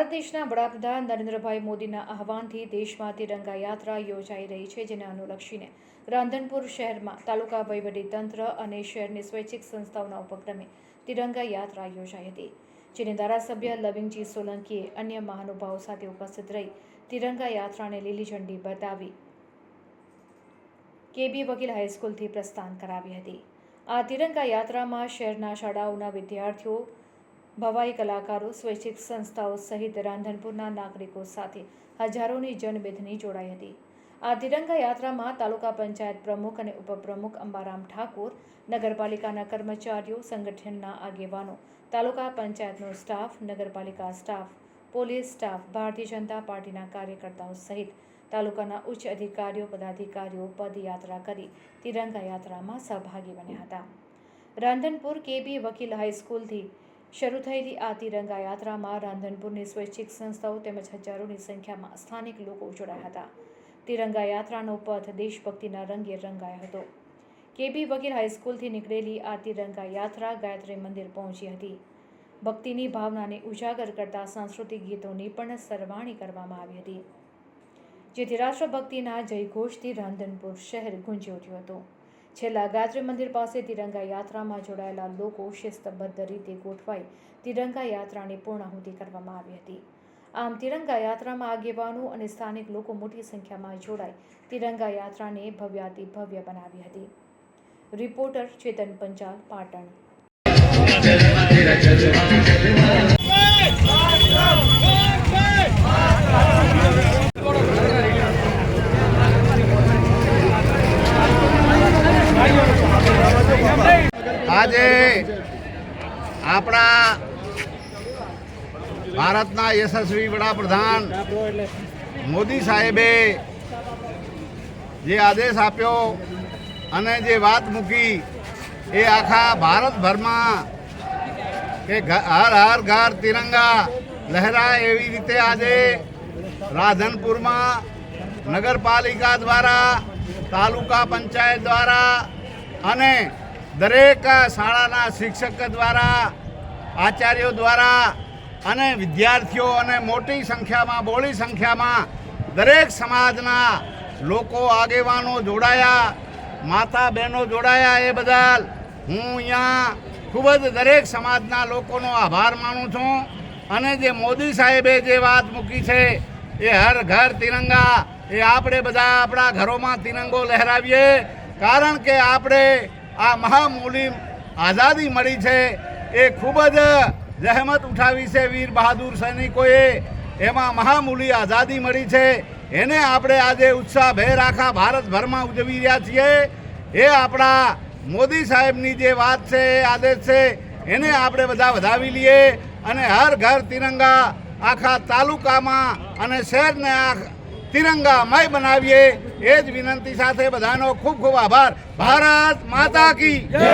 ભારત દેશના વડાપ્રધાન નરેન્દ્રભાઈ મોદીના આહવાનથી દેશમાં તિરંગા યાત્રા યોજાઈ રહી છે, જેને અનુલક્ષીને રાંધનપુર શહેરમાં તાલુકા વહીવટીતંત્ર અને શહેરની સ્વૈચ્છિક સંસ્થાઓના ઉપક્રમે તિરંગા યાત્રા યોજાઈ હતી, જેને ધારાસભ્ય લવિંગજી સોલંકીએ અન્ય મહાનુભાવો સાથે ઉપસ્થિત રહી તિરંગા યાત્રાને લીલી ઝંડી બતાવી કેબી વકીલ હાઈસ્કૂલથી પ્રસ્થાન કરાવી હતી। આ તિરંગા યાત્રામાં શહેરના શાળાઓના વિદ્યાર્થીઓ, ભવાઈ કલાકારો, સ્વૈચ્છિક સંસ્થાઓ સહિત રાંધનપુરના નાગરિકો સાથે હજારોની જનમેદની જોડાઈ હતી। આ તિરંગા યાત્રામાં તાલુકા પંચાયત પ્રમુખ અને ઉપપ્રમુખ અંબારામ ઠાકોર, નગરપાલિકાના કર્મચારીઓ, સંગઠનના આગેવાનો, તાલુકા પંચાયતનો સ્ટાફ, નગરપાલિકા staff, police staff, Bharatiya Janata પાર્ટીના કાર્યકર્તાઓ સહિત તાલુકાના ઉચ્ચ અધિકારીઓ, પદાધિકારીઓ પદયાત્રા કરી તિરંગા યાત્રામાં સહભાગી બન્યા હતા। રાંધનપુર કેબી વકીલ હાઈસ્કૂલથી શરૂ થયેલી આ તિરંગા યાત્રામાં રાંધનપુરની સ્વૈચ્છિક સંસ્થાઓ તેમજ હજારોની સંખ્યામાં સ્થાનિક લોકો જોડાયા હતા। તિરંગા યાત્રાનો પથ દેશભક્તિના રંગે રંગાયો હતો। કેબી વકીલ હાઈસ્કૂલથી નીકળેલી આ તિરંગા યાત્રા ગાયત્રી મંદિર પહોંચી હતી। ભક્તિની ભાવનાને ઉજાગર કરતા સાંસ્કૃતિક ગીતોની પણ સરવાણી કરવામાં આવી હતી, જેથી રાષ્ટ્રભક્તિના જયઘોષથી રાંધનપુર શહેર ગુંજી ઉઠ્યું હતું। છેલ્લા ગાયત્રી મંદિર પાસે તિરંગા યાત્રામાં જોડાયેલા લોકો શિસ્તબદ્ધ રીતે ગોઠવાઈ તિરંગા યાત્રાની પૂર્ણાહુતિ કરવામાં આવી હતી। આમ તિરંગા યાત્રામાં આગેવાનો અને સ્થાનિક લોકો મોટી સંખ્યામાં જોડાઈ તિરંગા યાત્રાને ભવ્યાતિ ભવ્ય બનાવી હતી। રિપોર્ટર ચેતન પંચાલ, પાટણ। આજે આપણા ભારતના યશસ્વી વડાપ્રધાન મોદી સાહેબે જે આદેશ આપ્યો અને જે વાત મૂકી એ આખા ભારતભરમાં કે હર હર ઘર તિરંગા લહેરાય એવી રીતે આજે રાધનપુરમાં નગરપાલિકા દ્વારા, તાલુકા પંચાયત દ્વારા અને દરેક શાળાના શિક્ષક દ્વારા, આચાર્યો દ્વારા અને વિદ્યાર્થીઓ અને મોટી સંખ્યામાં, બહોળી સંખ્યામાં દરેક સમાજના લોકો, આગેવાનો જોડાયા, માતા બહેનો જોડાયા। એ બદલ હું અહીંયા ખૂબ જ દરેક સમાજના લોકોનો આભાર માનું છું। અને જે મોદી સાહેબે જે વાત મૂકી છે એ હર ઘર તિરંગા, એ આપણે બધા આપણા ઘરોમાં તિરંગો લહેરાવીએ, કારણ કે આપણે આ મહામૂલી આઝાદી મળી છે એ ખૂબ જ જહેમત ઉઠાવી છે વીર બહાદુર સૈનિકોએ। એમાં મહામૂલી આઝાદી મળી છે, એને આપણે આજે ઉત્સાહભેર આખા ભારતભરમાં ઉજવી રહ્યા છીએ। એ આપણા મોદી સાહેબની જે વાત છે, એ આદેશ છે, એને આપણે બધા વધાવી લઈએ અને હર ઘર તિરંગા આખા તાલુકામાં અને શહેરને આ તિરંગામય બનાવીએ। એ જ વિનંતી સાથે બધાનો ખૂબ ખૂબ આભાર। ભારત માતા કી જય।